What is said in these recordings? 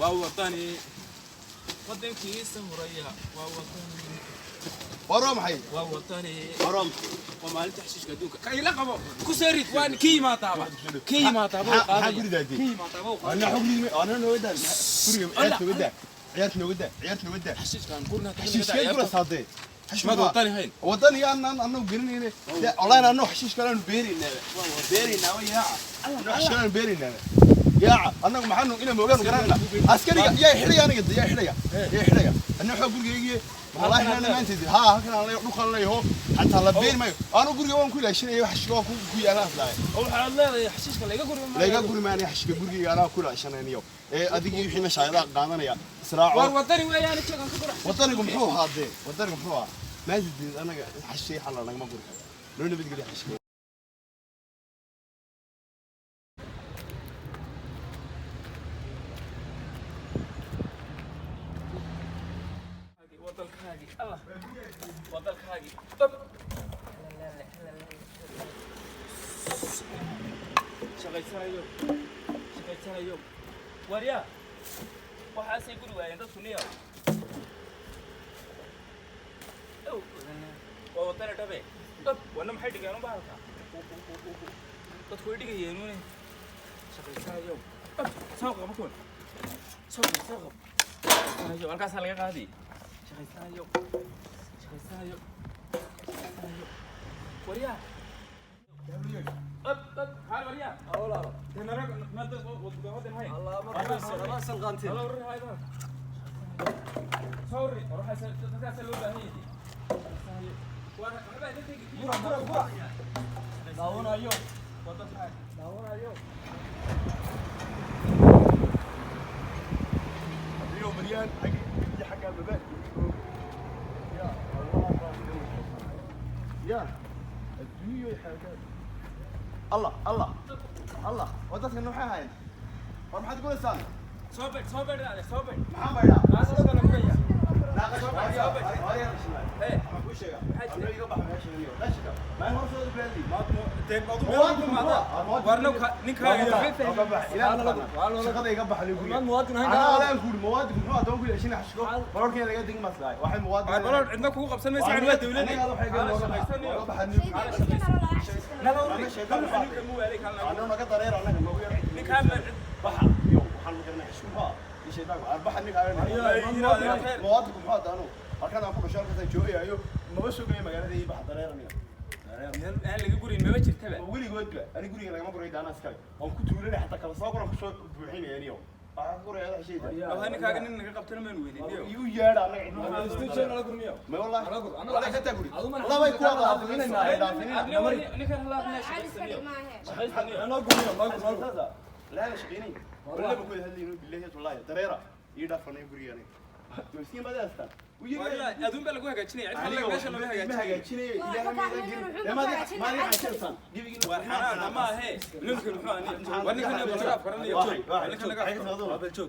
ووطني ودن كيس مريا ووطني ورم حي ووطني ورم وما انت حشيش قدوك كاي لقبه كسرت وان كي ما طابع كي ما طابع حقولي دادي كي ما طابع انا حقولي انا نودا كوري عيالنا ودا حشيش كان قرنا حشيش كيف صادي ما وطني هين وطني انا قرني لا والله انا حشيش كلام بيرينا بيرينا ويا حشيش كلام بيرينا يا انا maxaanu ina moogan garanna askariga yaa xiriya aniga yaa xiriya ana waxa gurigeyga wallahi ana maantid ha halkan aan dhulkan leeyahay hatta la been mayo aanu guriga waan ku ilaashanay wax shigo ku yaala aflaay oo waxa leedahay xashiiska laga guri maana xashiiska guriga ana ku ilaashanayniyo ee adigi wixii meesha qaadanaya israaco war wadani weeyaan jeegan ka gura wadanigu muxuu haadee wadanigu muxuu ah maantid anaga xashii xal lagama guri karo loo nabad geli xashii الله وضلك هاجي طب شغيتها يوم وريا waxaas ay guri waayeen dadku niyo oo wadana dhabe dad wana maxay dhigeen u baahalka dadku way dhigayeen uu shaqaysaa yoom soo qabo kun soo ayo halkaas laga qaadi شغيسايو وريا هاي وريا اولا انا ما تقعد هاي الله ما سلقانتي الله وري هاي سوري روح اسلو هي وانا برا داونا يو وضل هاي داونا يو اليوم مليان حق الباب يا الدنيا حاجات الله ودتك انه هاي ما حد يقول سامي صوبر هذا صوبر محمد لا هذا صوبر كويس لا صوبر يا ايه ما في شيء انا يقبح ماشي اليوم لا شيء ما هو صوت بلدي ما تيم موضوع ورنو نيك هاي shaqada iga baxay lagu yiri muwaadin ana la ku muwaadin muxuu adoon ku yeeshin xashko barorkeen laga digin maslaay waxay muwaadin baror cidna kugu qabsan maysa waa dawladda aniga waxay gaar looga baxay ana naga dareer anaga ma weerar ninkaan baxa yo waxaan ma garanay xishuma ishay baa arbaxa ninka muwaadin muxuu adoon halkan aan ku dhashay halkan joogayo ma soo geeyay magaalada ii baxa dareer aniga aan laga gurin ma jirtaba weligoodba ani guriga lagama guray daana iskale aan ku tuulanay xataa kala soo qoran ku soo buuxinayaniyo waxa gurayada shayda waxaan kaaga nin naga qabtana ma weydiinayo yu yeedha anaga cidna station la gurmiyo ma wallahi wala ka taguri wallahi way ku wada hadlinayna ninkan halaqna shaqaysan ana gurmiyo ma gurmiyo la la shaqeynay wala ba ku hadlayno billahi wallahi dareera ii dhafanay guriga aniga مسكين بدأ أستان. والله أدون بلقوا هجاجيني عاد خلنا ليش أنا ما هجاجيني إلى هم يدقين ما دي حشرسان. ورحنا ما هي نمكن محاني وني كنا بنشوف كرني يوتيوب وني كنا قاعد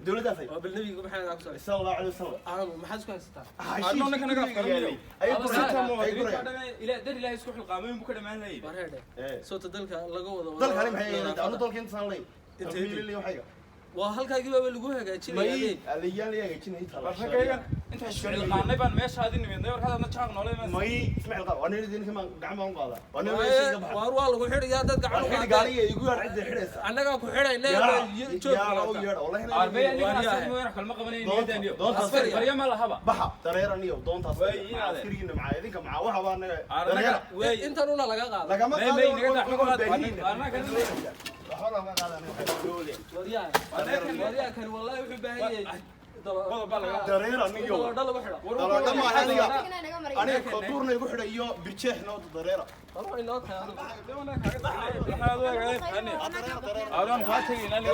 دولة دافع. بالنبي يقول محل أكثر. صلى الله عليه وسلم. ما حد سكان ستار. أنا وني كنا قاعد كرني. أي برا إلى در لا يسكح القامين بكرة ما هي. صوت دلك لقوا دلك هني محي أنا دلك أنت صار لي. أنت اللي وحاجة. وهلكا يجيبوا اللي هجاجيني. اللي يجاجيني هي انت القاني بان ماشي هذه نميد هذا نشاق نولي ماي اسمع القا وانا ندين كمان قعمان قادا وانا ماشي واروا لو خير يا دد قعمان قادا قالي يقول عند خيرس انغا ku xidhay leeyahay joog والله هنا اربي اللي كان اسمه وين كلمه قبنين نيدانيو اصفر بريا ما لهبا بحا dareeraniyo doontaas askariina macaa idinka macaa waxa baa naga way inta nuna laga qaado lagama qaado may naga dhaxmo ana kan waxaa laga qaadanaya wariya kan wallahi wuxuu baahan yahay dareeraniyo dalada ma hadiga aniga koorna igu xidhay iyo birjeexna dareera والله إنه كان. أنا فاتي إن أنا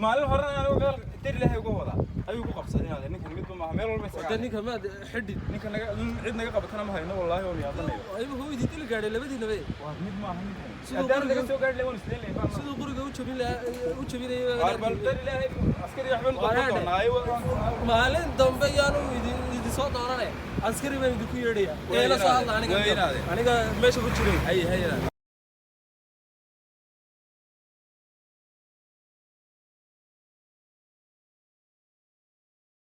maalin hore aniga dir ilaahay uga wada ayuu ku qabsaday hada ninkan mid ma meel walba isaga ninka ma xidid ninka naga cid naga qabatana ma hayno wallahi oo yaadanayo ayuu huu idin dil gaadhay labadiina bay waa mid ma ahan hadaan laga soo gaadhay leewan isleen leeyahay sidoo guriga u jabinayo bal dir ilaahay askari waxban doonaayo maalin dambe yaanu idin soo dooranay askari baan idin ku yeedhaya ee la soo hadla aniga meesha ku jiray hay